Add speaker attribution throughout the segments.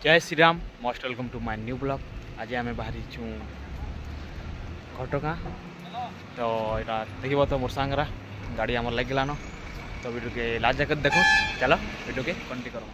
Speaker 1: जय Shri Ram most welcome to my new blog. आज आम बाहरी छूँ घटगाँ तो यहाँ देखो तो मोर सांगरा गाड़ी आमर लगिलान तो वीडियो के लास्ट जाकर देखो। चलो वीडियो के कंटिन्यू करो।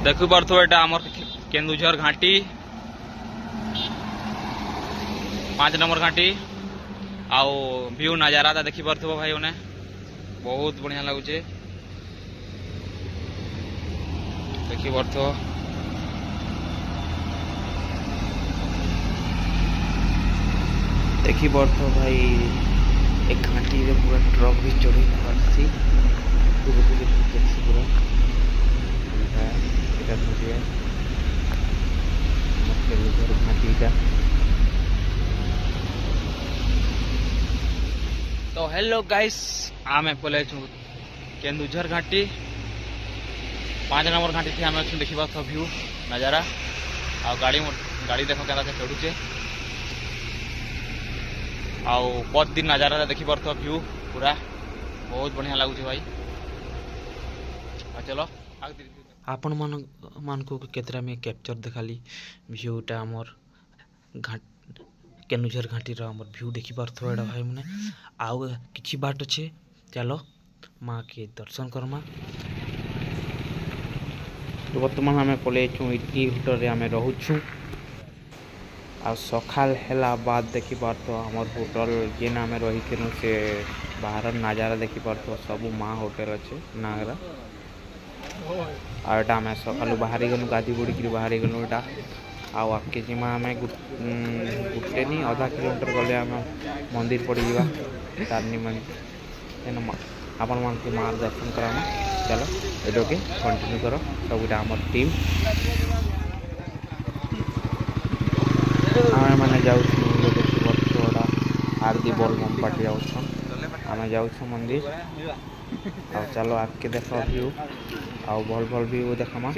Speaker 1: देखु पार्थो एटा आमर केन्दुझर घाटी 5 नंबर घाटी आओ व्यू नजारा देखी पार्थो भाई ने बहुत बढ़िया लगुचे देखी पार्थो। देखी पार्थो भाई एक घाटी रे पूरा ट्रक भी चढ़ी पारसी पूरा घाटी। तो हेलो गाइस आमे पले केन्दुझर घाटी 5 नंबर घाटी थी आमे देखा तो व्यू नजारा आ गाड़ी देख के चढ़ुचे आउ बहुत दिन नजारा देखी पार्थ व्यू पूरा बहुत बढ़िया लगुच भाई। चलो आपण मान को केतरा में कैप्चर देखाली व्यूटा आमर केन्दुझर घाटी आमर व्यू देखी पार्थो एडा भाई मैंने आउ किछि बाट अच्छे। चलो माँ के दर्शन करमा। तो बर्तमान आम पलि होटल आम रोचु आ सकाल है बाद देखी पार्थो आमर होटल जेन आम रही से बाहर नजारा देखी पार्थो सब माँ होटल अच्छे नागरा आटा आम सका बाहरी गलु गाधी बुड़ी बाहरी गलु यहाँ आगे जीमा आम गोटे नहीं आधा किलोमीटर गले आम मंदिर पड़ जा तारनी मंदिर आपण मान माँ दर्शन करामा। चलो वीडियो के कंटिन्यू करो सबटा आम टीम आम मैंने जाऊँगा आरती बोलबम पार्टी आम जाऊँ मंदिर आ चलो आगे देख व्यू आ भल भल व्यू देखमा।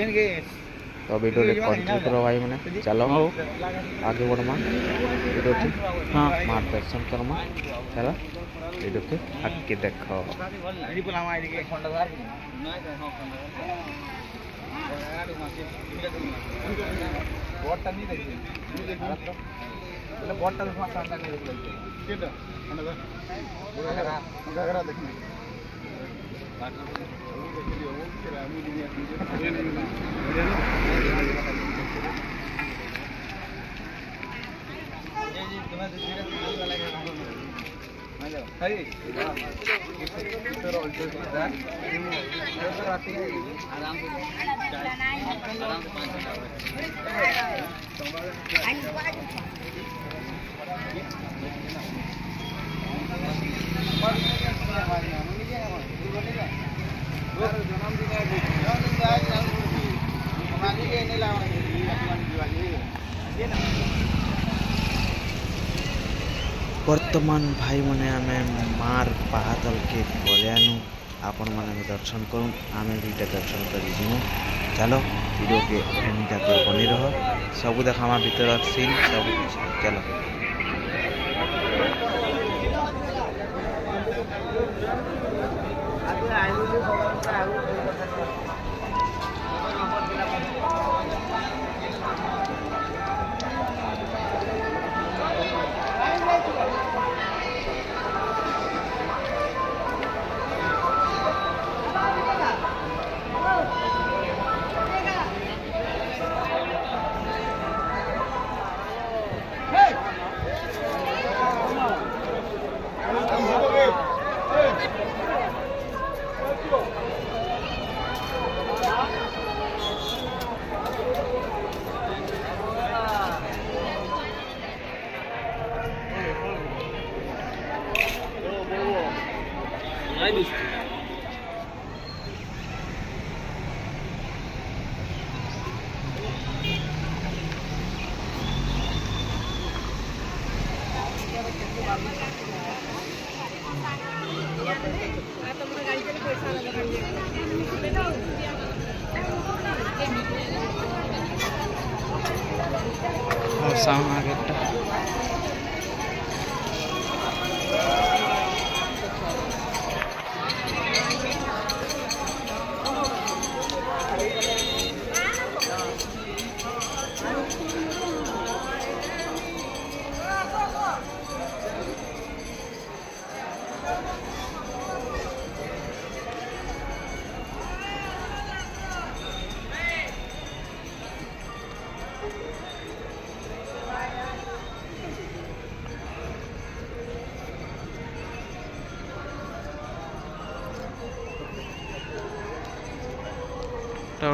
Speaker 1: तो वीडियो कंटिन्यू करो भाई मैंने चलो आगे बढ़मा वीडियो हाँ माँ दर्शन करमा। चलो वीडियो के आगे देखो। वर्तमान भाई मैंने आम मार पादल के गलियानु आपण मैंने दर्शन करूँ आम भी दर्शन कर। चलो वीडियो के एंड तक बनी रहो सब देखा भीतर सीन सब चलो।
Speaker 2: गाड़ी
Speaker 1: সামনে গেটটা।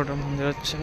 Speaker 1: ওটা মন্দির হচ্ছে।